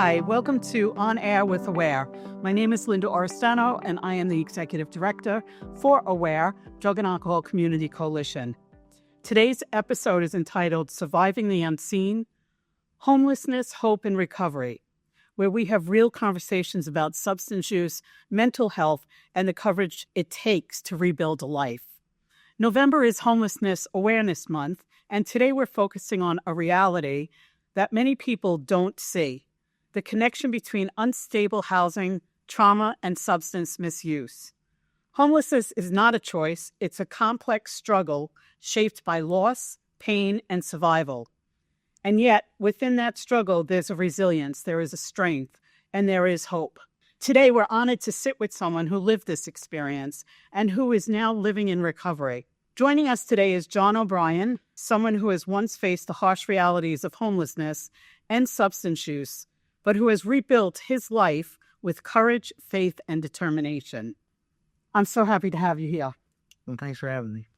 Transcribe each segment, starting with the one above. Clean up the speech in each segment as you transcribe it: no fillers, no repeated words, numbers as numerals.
Hi, welcome to On Air with Aware. My name is Linda Oristano, and I am the Executive Director for Aware, Drug and Alcohol Community Coalition. Today's episode is entitled Surviving the Unseen, Homelessness, Hope, and Recovery, where we have real conversations about substance use, mental health, and the courage it takes to rebuild a life. November is Homelessness Awareness Month, and today we're focusing on a reality that many people don't see: the connection between unstable housing, trauma, and substance misuse. Homelessness is not a choice. It's a complex struggle shaped by loss, pain, and survival. And yet, within that struggle, there's a resilience, there is a strength, and there is hope. Today, we're honored to sit with someone who lived this experience and who is now living in recovery. Joining us today is John O'Brien, someone who has once faced the harsh realities of homelessness and substance use, but who has rebuilt his life with courage, faith, and determination. I'm so happy to have you here. Well, thanks for having me.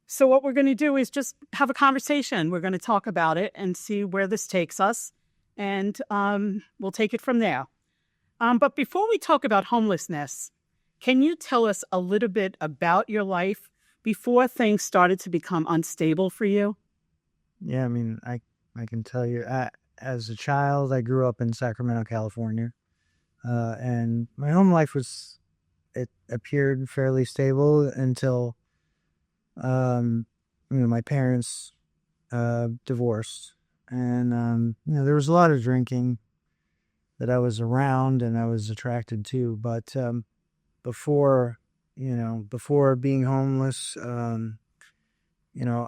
So what we're going to do is just have a conversation. We're going to talk about it and see where this takes us, and we'll take it from there. But before we talk about homelessness, can you tell us a little bit about your life before things started to become unstable for you? Yeah, I mean, I can tell you, as a child, I grew up in Sacramento, California, and my home life it appeared fairly stable until, my parents divorced, and there was a lot of drinking that I was around and I was attracted to, but before being homeless,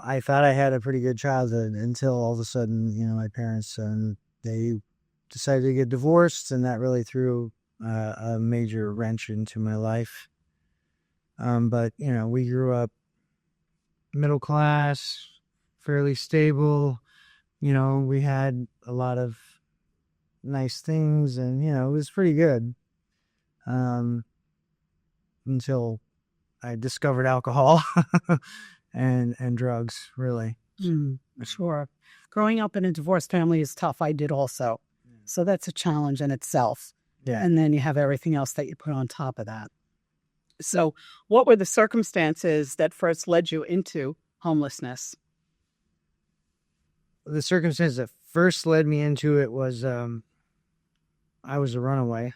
I thought I had a pretty good childhood until all of a sudden, my parents, they decided to get divorced, and that really threw a major wrench into my life. But we grew up middle class, fairly stable. We had a lot of nice things, and, it was pretty good. Until I discovered alcohol and drugs, really. Sure. Growing up in a divorced family is tough. I did also. Yeah. So that's a challenge in itself. Yeah. And then you have everything else that you put on top of that. So what were the circumstances that first led you into homelessness? The circumstance that first led me into it was I was a runaway.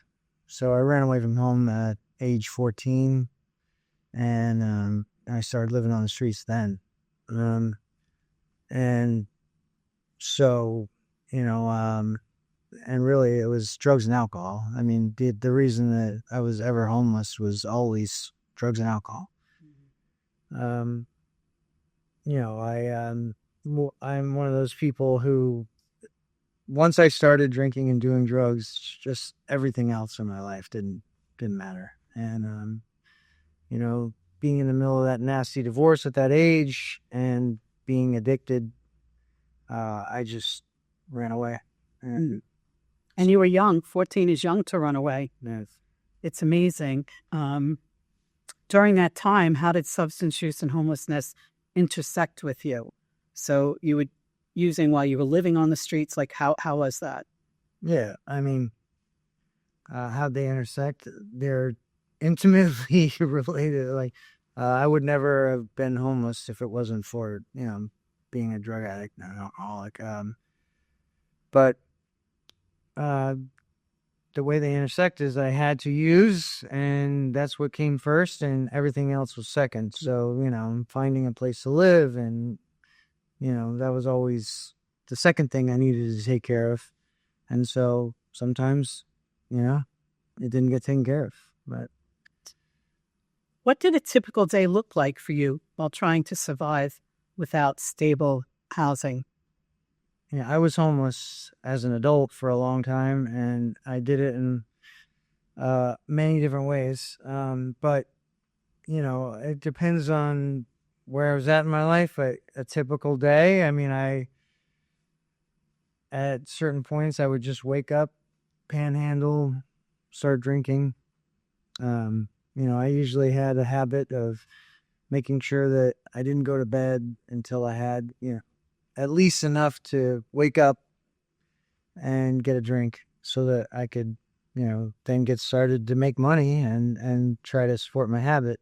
So I ran away from home at age 14, and I started living on the streets then. And so, and really it was drugs and alcohol. I mean, the reason that I was ever homeless was always drugs and alcohol. I'm one of those people who, once I started drinking and doing drugs, just everything else in my life didn't matter. And, being in the middle of that nasty divorce at that age and being addicted, I just ran away. And you were young. 14 is young to run away. Yes. It's amazing. During that time, how did substance use and homelessness intersect with you? So you were using while you were living on the streets. Like, how was that? Yeah, I mean, how'd they intersect? They're intimately related. Like, I would never have been homeless if it wasn't for, being a drug addict and an alcoholic. But the way they intersect is I had to use, and that's what came first, and everything else was second. So, finding a place to live, and, that was always the second thing I needed to take care of. And so sometimes, it didn't get taken care of. But what did a typical day look like for you while trying to survive without stable housing? yeah, I was homeless as an adult for a long time, and I did it in many different ways. But it depends on where I was at in my life. A typical day, I mean, at certain points, I would just wake up, panhandle, start drinking. I usually had a habit of making sure that I didn't go to bed until I had, at least enough to wake up and get a drink. so that I could, then get started to make money and try to support my habit.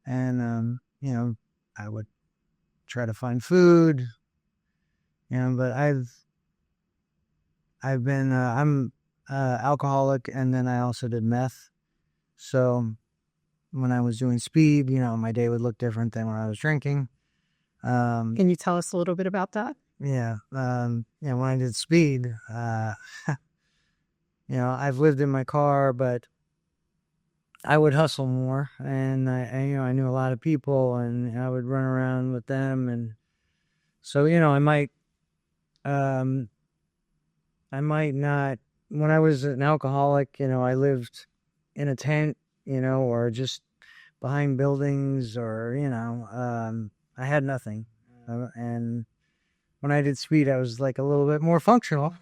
And, I would try to find food, but I've been, I'm alcoholic, and then I also did meth. So when I was doing speed, my day would look different than when I was drinking. Can you tell us a little bit about that? Yeah. When I did speed, I've lived in my car, but I would hustle more, and I knew a lot of people, and I would run around with them. And so, I might not, when I was an alcoholic, I lived in a tent, or just behind buildings, or, I had nothing. And when I did speed, I was like a little bit more functional.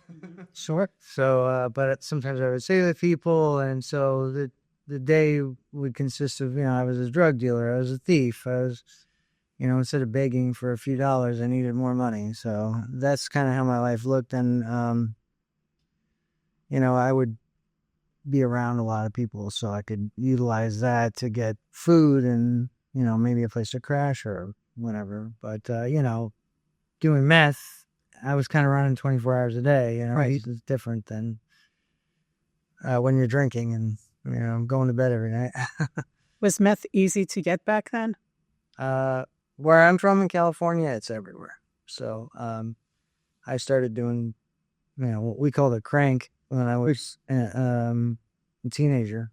Sure. So, but sometimes I would stay with people. And so the day would consist of, I was a drug dealer, I was a thief, I was, instead of begging for a few dollars, I needed more money. So that's kind of how my life looked. And, I would be around a lot of people, so I could utilize that to get food and, maybe a place to crash or whatever. But, doing meth, I was kind of running 24 hours a day. Right. It's different than when you're drinking and, going to bed every night. Was meth easy to get back then? Where I'm from in California, it's everywhere. So I started doing, what we call the crank when I was a teenager.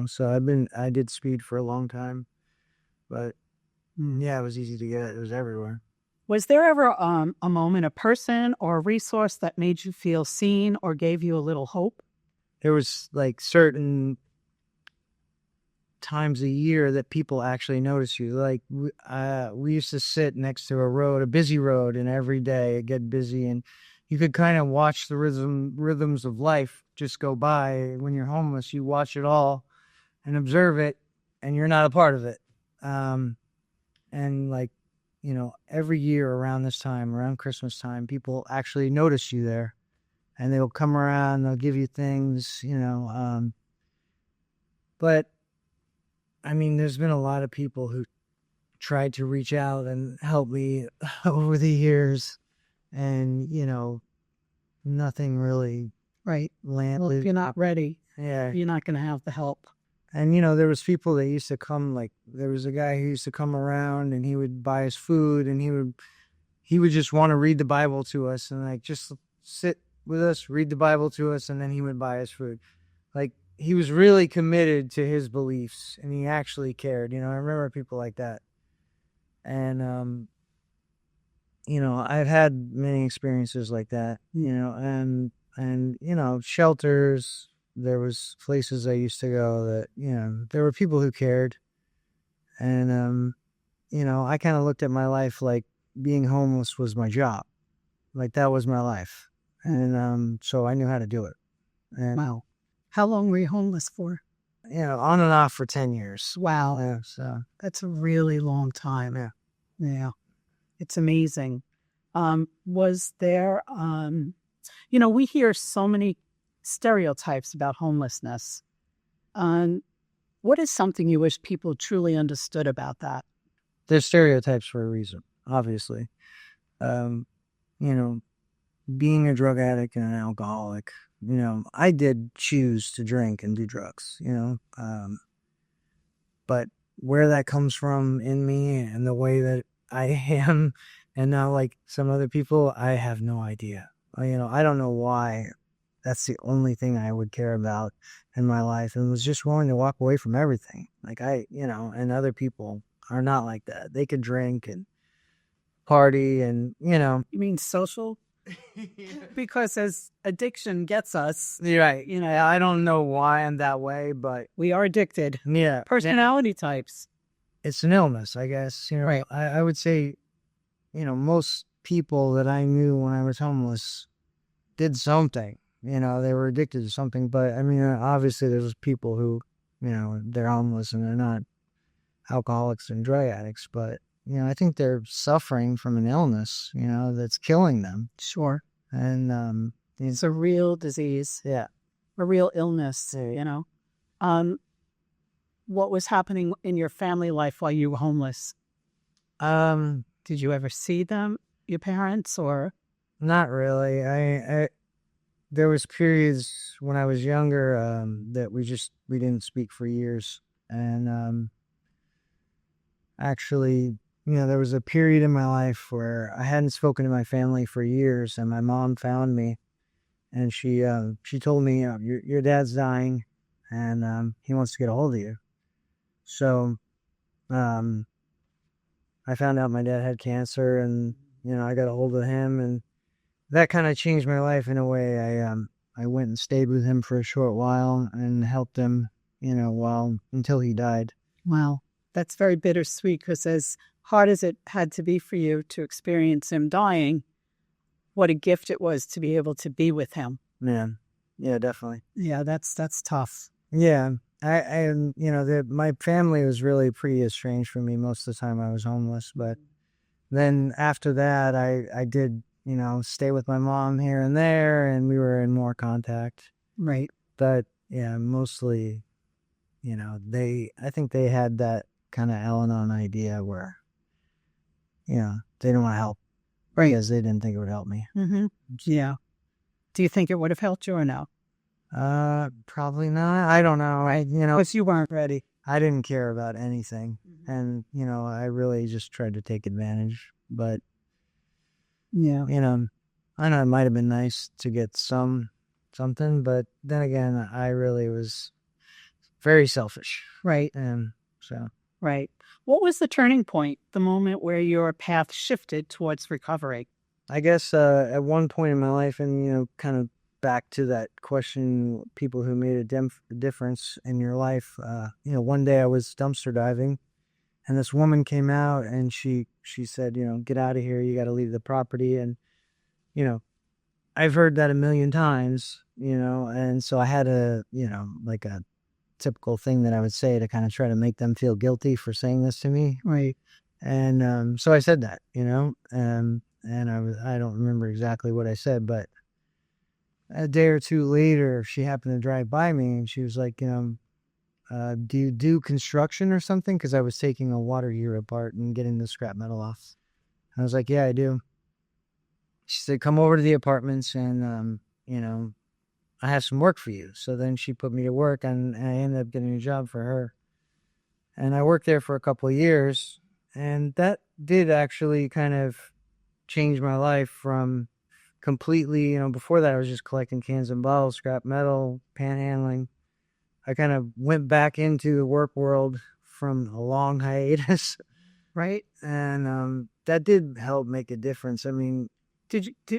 So I did speed for a long time, but yeah, it was easy to get. It was everywhere. Was there ever a moment, a person, or a resource that made you feel seen or gave you a little hope? There was like certain times a year that people actually notice you. Like we used to sit next to a busy road, and every day it get busy, and you could kind of watch the rhythms of life just go by. When you're homeless, you watch it all and observe it, and you're not a part of it. And like, every year around this time, around Christmas time, people actually notice you there, and they'll come around, they'll give you things, but I mean, there's been a lot of people who tried to reach out and help me over the years, and, nothing really landed. Well, if you're not ready, Yeah. you're not going to have the help. And, there was people that used to come, like, there was a guy who used to come around, and he would buy us food, and he would just want to read the Bible to us, and like, just sit with us, read the Bible to us, and then he would buy us food. Like, he was really committed to his beliefs, and he actually cared. I remember people like that. And, I've had many experiences like that, and shelters. There was places I used to go that, there were people who cared. And, I kind of looked at my life like being homeless was my job. Like, that was my life. And so I knew how to do it. And, Wow. How long were you homeless for? On and off for 10 years. Wow. Yeah, so That's a really long time. Yeah. Yeah. It's amazing. Was there, we hear so many stereotypes about homelessness. What is something you wish people truly understood about that? There's stereotypes for a reason, obviously. Being a drug addict and an alcoholic, I did choose to drink and do drugs, but where that comes from in me and the way that I am, and now like some other people, I have no idea. I don't know why that's the only thing I would care about in my life, and was just willing to walk away from everything. Like and other people are not like that. They could drink and party and, You mean social? Because as addiction gets us, You're right. I don't know why I'm that way, but we are addicted. yeah, Personality types. it's an illness, I guess. Right. I would say, most people that I knew when I was homeless did something. They were addicted to something. But I mean, obviously, there's people who, they're homeless and they're not alcoholics and drug addicts, but I think they're suffering from an illness, that's killing them. Sure. And It's a real disease. yeah, a real illness, What was happening in your family life while you were homeless? Did you ever see them, your parents, or? Not really. There was periods when I was younger that we didn't speak for years, and actually, there was a period in my life where I hadn't spoken to my family for years, and my mom found me, and she told me, your dad's dying, and he wants to get a hold of you. So, I found out my dad had cancer, and I got a hold of him, and that kind of changed my life in a way. I went and stayed with him for a short while and helped him, until he died. Wow, that's very bittersweet, because as hard as it had to be for you to experience him dying, what a gift it was to be able to be with him. Yeah, definitely. Yeah, that's tough. Yeah, my family was really pretty estranged from me most of the time I was homeless. But then after that, I did, stay with my mom here and there, and we were in more contact. Right. But yeah, mostly, I think they had that kind of Al-Anon idea where, they didn't want to help. Right. Because they didn't think it would help me. Mm-hmm. Yeah. Do you think it would have helped you or no? Probably not. I don't know. Because you weren't ready. I didn't care about anything. Mm-hmm. And, I really just tried to take advantage. But, yeah, I know it might have been nice to get something, but then again, I really was very selfish. Right. And so. Right. What was the turning point, the moment where your path shifted towards recovery? I guess at one point in my life, and, kind of back to that question, people who made a difference in your life. One day I was dumpster diving, and this woman came out, and she said, get out of here. You got to leave the property. And, I've heard that a million times, and so I had like a typical thing that I would say to kind of try to make them feel guilty for saying this to me. Right. And so I said that, and I don't remember exactly what I said, but a day or two later, she happened to drive by me, and she was like, do you do construction or something? Because I was taking a water heater apart and getting the scrap metal off. I was like, yeah, I do. She said, come over to the apartments, and, I have some work for you. So then she put me to work, and I ended up getting a job for her. And I worked there for a couple of years, and that did actually kind of change my life from completely, before that I was just collecting cans and bottles, scrap metal, panhandling. I kind of went back into the work world from a long hiatus. Right. And that did help make a difference. I mean,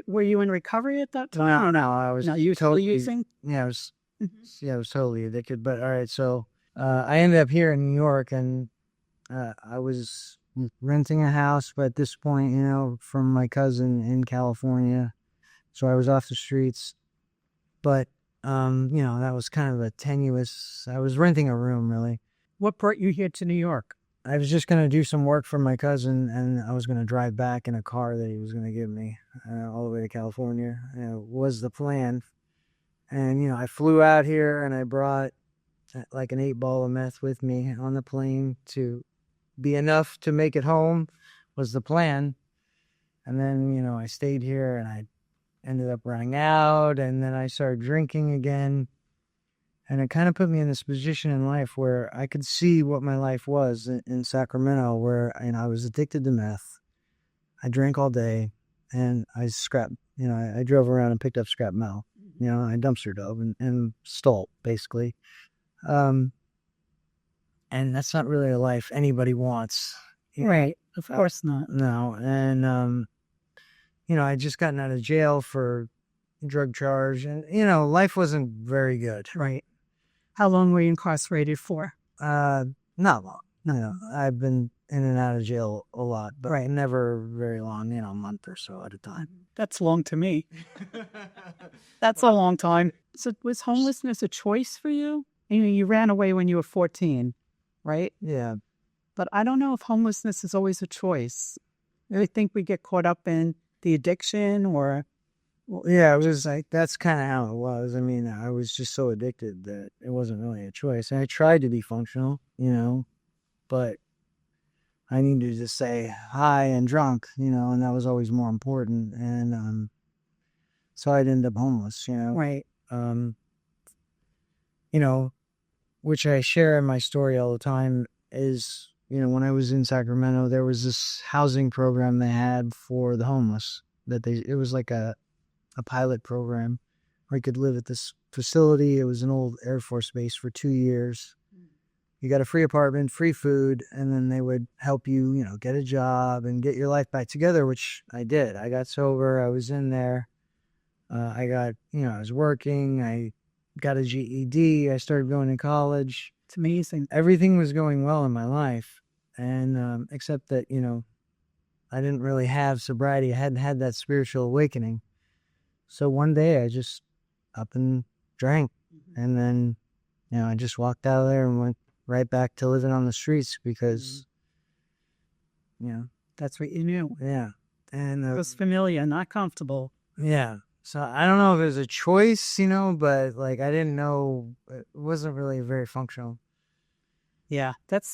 were you in recovery at that time? No, I was. No, you were totally using? Yeah, I was. Mm-hmm. Yeah, I was totally addicted. But all right, so I ended up here in New York, and I was renting a house, but at this point, from my cousin in California. So I was off the streets, but, that was kind of a tenuous, I was renting a room, really. What brought you here to New York? I was just going to do some work for my cousin, and I was going to drive back in a car that he was going to give me all the way to California. Was the plan. And, I flew out here, and I brought like an 8-ball of meth with me on the plane to be enough to make it home was the plan. And then, I stayed here, and I ended up running out, and then I started drinking again. And it kind of put me in this position in life where I could see what my life was in Sacramento, where I was addicted to meth. I drank all day, and I I drove around and picked up scrap metal. I dumpster dove and stole, basically. And that's not really a life anybody wants. Right. Of course not. No. And, I just gotten out of jail for drug charge, and, life wasn't very good. Right. How long were you incarcerated for? Not long. No. I've been in and out of jail a lot, but right. Never very long, a month or so at a time. That's long to me. That's a long time. So was homelessness a choice for you? You ran away when you were 14, right? Yeah. But I don't know if homelessness is always a choice. I think we get caught up in the addiction or Well, yeah, it was like that's kind of how it was. I mean, I was just so addicted that it wasn't really a choice. And I tried to be functional, but I needed to stay high and drunk, and that was always more important. And so I'd end up homeless, Right. um, you know, which I share in my story all the time. Is when I was in Sacramento, there was this housing program they had for the homeless. It was like a pilot program where you could live at this facility. It was an old Air Force base for 2 years. You got a free apartment, free food, and then they would help you, get a job and get your life back together, which I did. I got sober. I was in there. I was working. I got a GED. I started going to college. It's amazing. Everything was going well in my life. And except that, I didn't really have sobriety. I hadn't had that spiritual awakening. So one day I just up and drank. And then, I just walked out of there and went right back to living on the streets because, That's what you knew. yeah. And It was familiar, not comfortable. yeah. So I don't know if it was a choice, but like I didn't know, it wasn't really very functional. Yeah,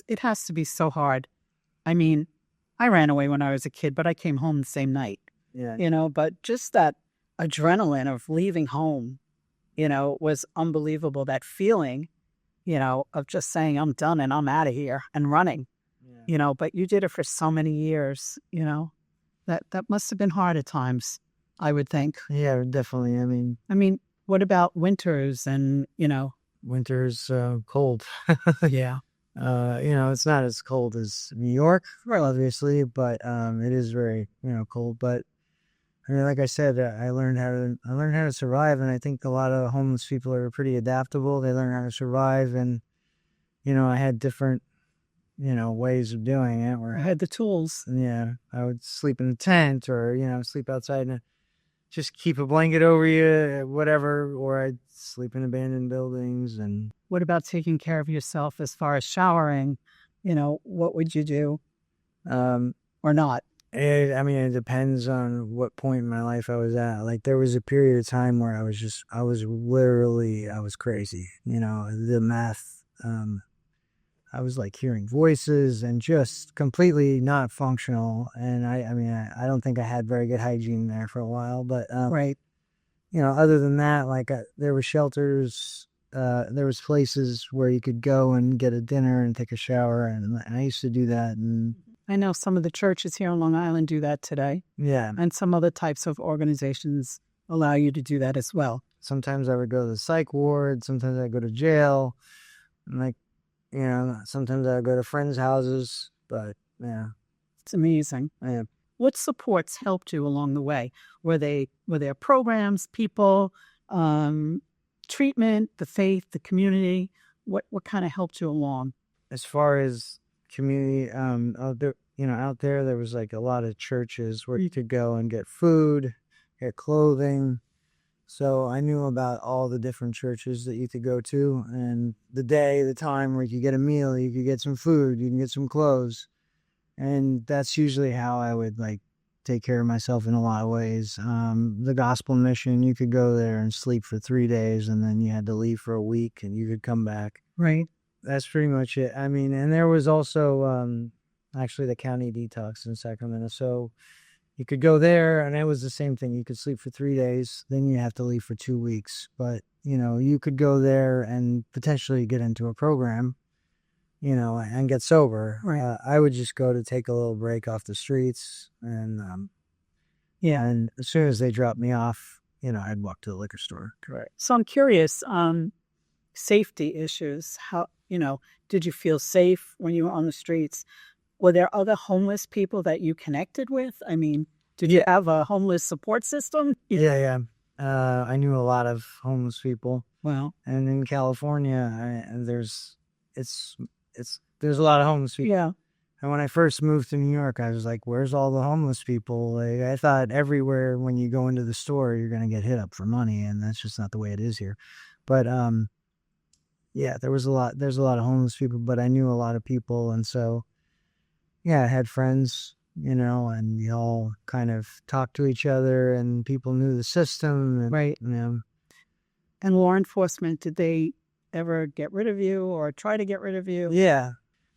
it has to be so hard. I mean, I ran away when I was a kid, but I came home the same night, Yeah. But just that adrenaline of leaving home, was unbelievable. That feeling, of just saying, I'm done and I'm out of here and running, but you did it for so many years, that must have been hard at times, I would think. Yeah, definitely. I mean, what about winters and, Winter's cold. yeah. It's not as cold as New York, obviously, but it is very, cold. But I mean, like I said, I learned how to survive, and I think a lot of homeless people are pretty adaptable. They learn how to survive, and I had different, ways of doing it. Where I had the tools. yeah, I would sleep in a tent, or sleep outside and just keep a blanket over you, whatever, or I'd sleep in abandoned buildings. And What about taking care of yourself as far as showering? What would you do or not? it depends on what point in my life I was at. Like there was a period of time where I was crazy. The meth. I was like hearing voices and just completely not functional. And I don't think I had very good hygiene there for a while. But Right. other than that, like there were shelters. There was places where you could go and get a dinner and take a shower, and I used to do that. And I know some of the churches here on Long Island do that today. yeah, And some other types of organizations allow you to do that as well. sometimes I would go to the psych ward. Sometimes I'd go to jail. And like, sometimes I'd go to friends' houses. But yeah, It's amazing. yeah. What supports helped you along the way? Were there programs, people, treatment, the faith, the community? What kind of helped you along? As far as community, out there was like a lot of churches where you could go and get food, get clothing. So I knew about all the different churches that you could go to, and the time where you could get a meal, you could get some food, you can get some clothes. And that's usually how I would like take care of myself in a lot of ways. The gospel mission, you could go there and sleep for 3 days, and then you had to leave for a week and you could come back. Right. That's pretty much it. I mean, and there was also actually the county detox in Sacramento. So you could go there, and it was the same thing. You could sleep for 3 days, then you have to leave for 2 weeks. But, you could go there and potentially get into a program, and get sober. Right. I would just go to take a little break off the streets. And, Yeah. and as soon as they dropped me off, I'd walk to the liquor store. Correct. So I'm curious, safety issues. How, did you feel safe when you were on the streets? Were there other homeless people that you connected with? I mean, did you have a homeless support system? Yeah. I knew a lot of homeless people. Well, And in California, there's a lot of homeless people. yeah. And when I first moved to New York, I was like, where's all the homeless people? Like, I thought everywhere when you go into the store, you're going to get hit up for money. And that's just not the way it is here. But, yeah, there's a lot of homeless people, but I knew a lot of people. And so, yeah, I had friends, and we all kind of talked to each other, and people knew the system. And, Right. And law enforcement, did they ever get rid of you or try to get rid of you? Yeah.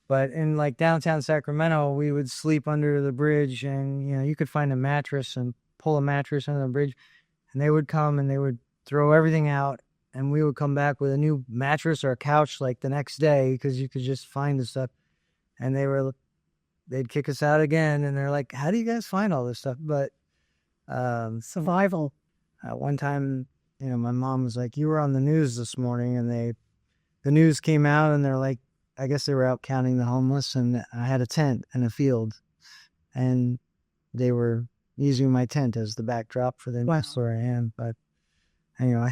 But in like downtown Sacramento, we would sleep under the bridge, and, you could find a mattress and pull a mattress under the bridge, and they would come and they would throw everything out, and we would come back with a new mattress or a couch like the next day, because you could just find the stuff. And they'd kick us out again, and they're like, how do you guys find all this stuff? But Survival. one time, my mom was like, you were on the news this morning, and the news came out, and they're like, I guess they were out counting the homeless, and I had a tent in a field, and they were using my tent as the backdrop for the next where I am. But anyway,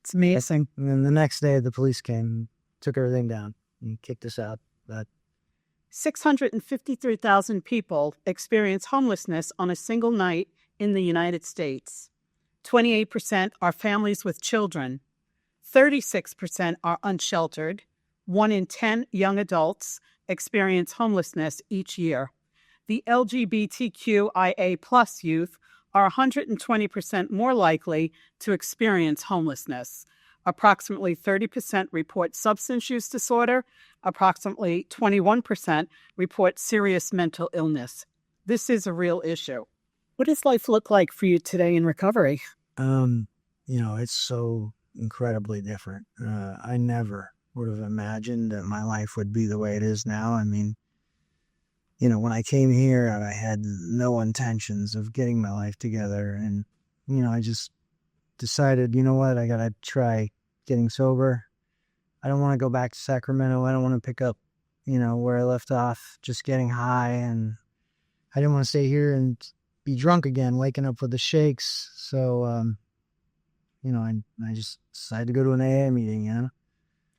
It's amazing. and then the next day the police came, took everything down, and kicked us out. But 653,000 people experience homelessness on a single night in the United States. 28% are families with children. 36% are unsheltered. 1 in 10 young adults experience homelessness each year. The LGBTQIA+ youth are 120% more likely to experience homelessness. Approximately 30% report substance use disorder. Approximately 21% report serious mental illness. This is a real issue. What does life look like for you today in recovery? It's so incredibly different. I never would have imagined that my life would be the way it is now. I mean, when I came here, I had no intentions of getting my life together. And, I just decided, you know what, I got to try getting sober. I don't want to go back to Sacramento. I don't want to pick up, where I left off, just getting high. And I didn't want to stay here and be drunk again, waking up with the shakes. So, I just decided to go to an AA meeting,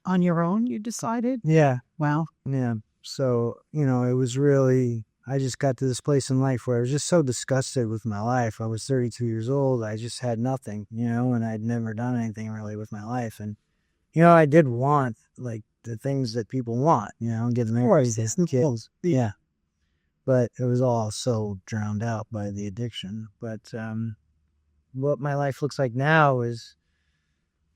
On your own, you decided? Yeah. Wow. Yeah. So, it was really, I just got to this place in life where I was just so disgusted with my life. I was 32 years old. I just had nothing, and I'd never done anything really with my life. And, I did want like the things that people want, get married, kids. Yeah. But it was all so drowned out by the addiction. But, what my life looks like now is,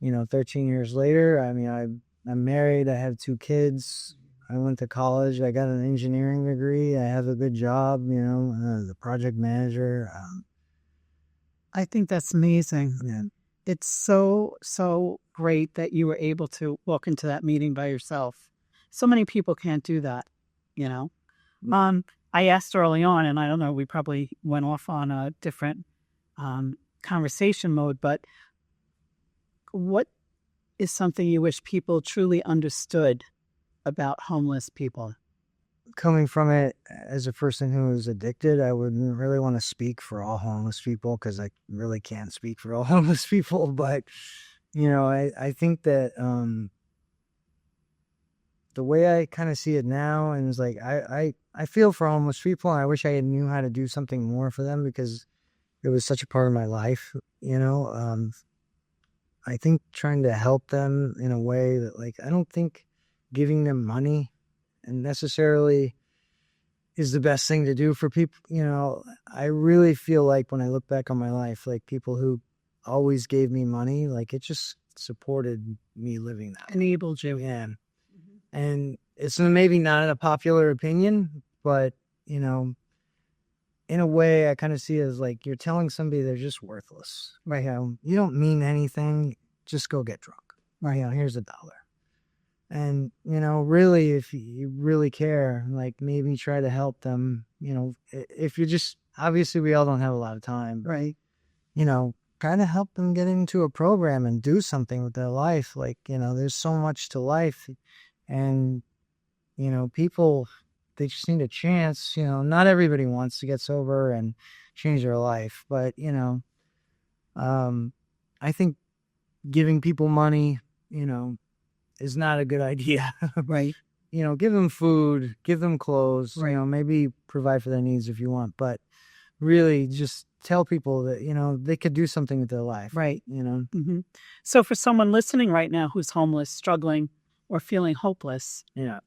13 years later, I mean, I'm married. I have 2 kids. I went to college. I got an engineering degree. I have a good job, the project manager. I think that's amazing. Yeah. It's so, so great that you were able to walk into that meeting by yourself. So many people can't do that, I asked early on, and I don't know, we probably went off on a different conversation mode, but what is something you wish people truly understood about homeless people? Coming from it as a person who is addicted, I wouldn't really want to speak for all homeless people, because I really can't speak for all homeless people. But, I think that the way I kind of see it now, and it's like, I feel for homeless people, and I wish I knew how to do something more for them, because it was such a part of my life, I think trying to help them in a way that, like, I don't think giving them money and necessarily is the best thing to do for people. I really feel like when I look back on my life, like people who always gave me money, like it just supported me living that way. Enabled you. Yeah. And it's maybe not a popular opinion, but, in a way I kind of see it as like you're telling somebody they're just worthless. Right? You don't mean anything. Just go get drunk. Right? Here's $1. And, really, if you really care, like maybe try to help them, if you're just, obviously we all don't have a lot of time. Right. Try to help them get into a program and do something with their life. Like, there's so much to life, and, people, they just need a chance. Not everybody wants to get sober and change their life, but, I think giving people money, is not a good idea. Right. Give them food, give them clothes, Right. Maybe provide for their needs if you want, but really just tell people that, they could do something with their life. Right. Mm-hmm. So for someone listening right now who's homeless, struggling, or feeling hopeless, Yeah.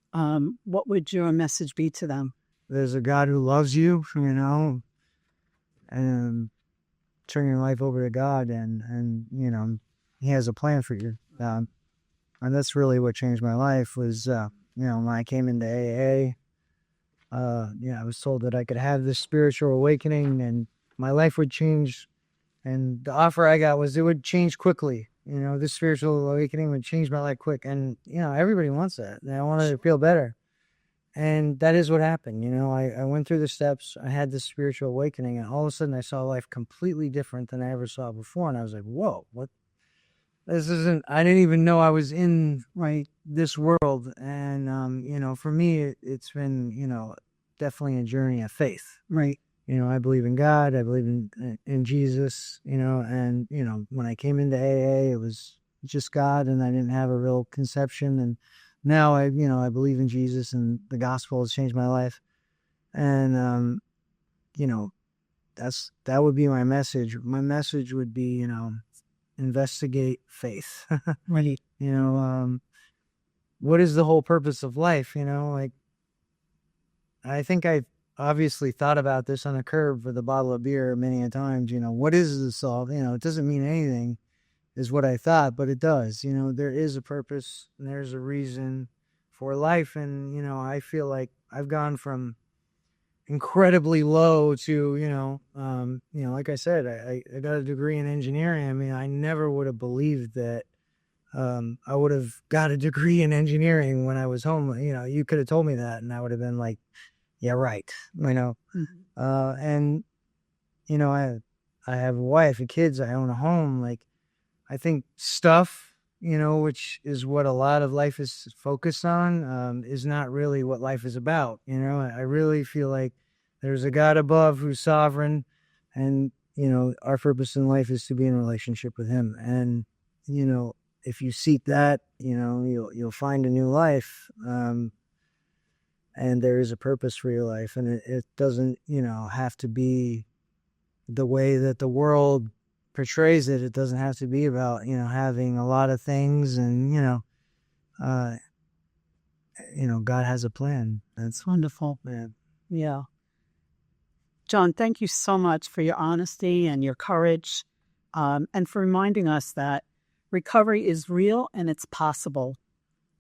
what would your message be to them? there's a God who loves you, and turn your life over to God, and He has a plan for you. And that's really what changed my life was, when I came into AA, I was told that I could have this spiritual awakening and my life would change. And the offer I got was it would change quickly. This spiritual awakening would change my life quick. And, everybody wants that. They wanted to feel better. And that is what happened. I went through the steps. I had this spiritual awakening. And all of a sudden I saw life completely different than I ever saw before. And I was like, whoa, what? I didn't even know I was in this world. And, for me, it's been, definitely a journey of faith. Right. I believe in God. I believe in Jesus, and, when I came into AA, it was just God and I didn't have a real conception. And now I believe in Jesus and the gospel has changed my life. And, that would be my message. My message would be, investigate faith. Right. What is the whole purpose of life? I think I've obviously thought about this on a curb with a bottle of beer many a times. What is the solve? It doesn't mean anything is what I thought, but it does. There is a purpose and there's a reason for life. And, I feel like I've gone from incredibly low to, like I said, I got a degree in engineering. I mean, I never would have believed that I would have got a degree in engineering when I was home. You could have told me that and I would have been like, yeah, right. Mm-hmm. And, I have a wife and kids. I own a home. I think stuff, which is what a lot of life is focused on, is not really what life is about. I really feel like there's a God above who's sovereign and, our purpose in life is to be in a relationship with him. And, if you seek that, you'll find a new life. And there is a purpose for your life. And it doesn't, have to be the way that the world portrays it. It doesn't have to be about, having a lot of things and, God has a plan. That's wonderful. Man. Yeah. John, thank you so much for your honesty and your courage, and for reminding us that recovery is real and it's possible.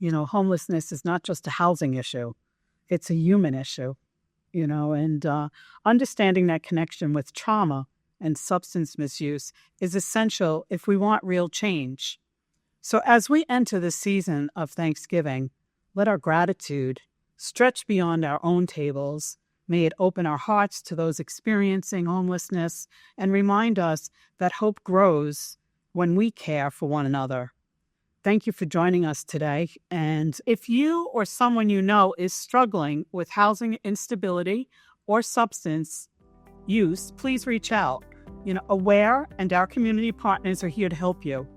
Homelessness is not just a housing issue. It's a human issue, and understanding that connection with trauma and substance misuse is essential if we want real change. So as we enter the season of Thanksgiving, let our gratitude stretch beyond our own tables. May it open our hearts to those experiencing homelessness and remind us that hope grows when we care for one another. Thank you for joining us today. And if you or someone you know is struggling with housing instability or substance use, please reach out. Aware and our community partners are here to help you.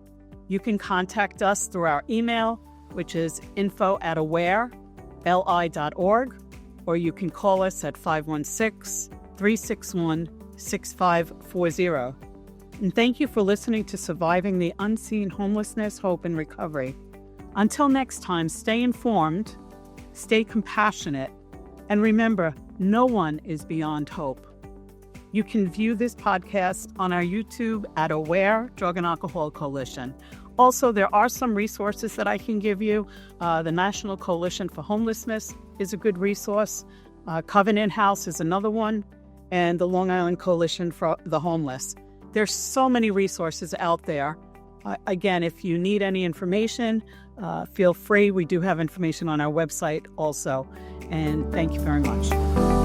You can contact us through our email, which is info@awareli.org, or you can call us at 516-361-6540. And thank you for listening to Surviving the Unseen Homelessness, Hope, and Recovery. Until next time, stay informed, stay compassionate, and remember, no one is beyond hope. You can view this podcast on our YouTube at Aware Drug and Alcohol Coalition. Also, there are some resources that I can give you. The National Coalition for Homelessness is a good resource. Covenant House is another one, and the Long Island Coalition for the Homeless. There's so many resources out there. Again, if you need any information, feel free. We do have information on our website also. And thank you very much.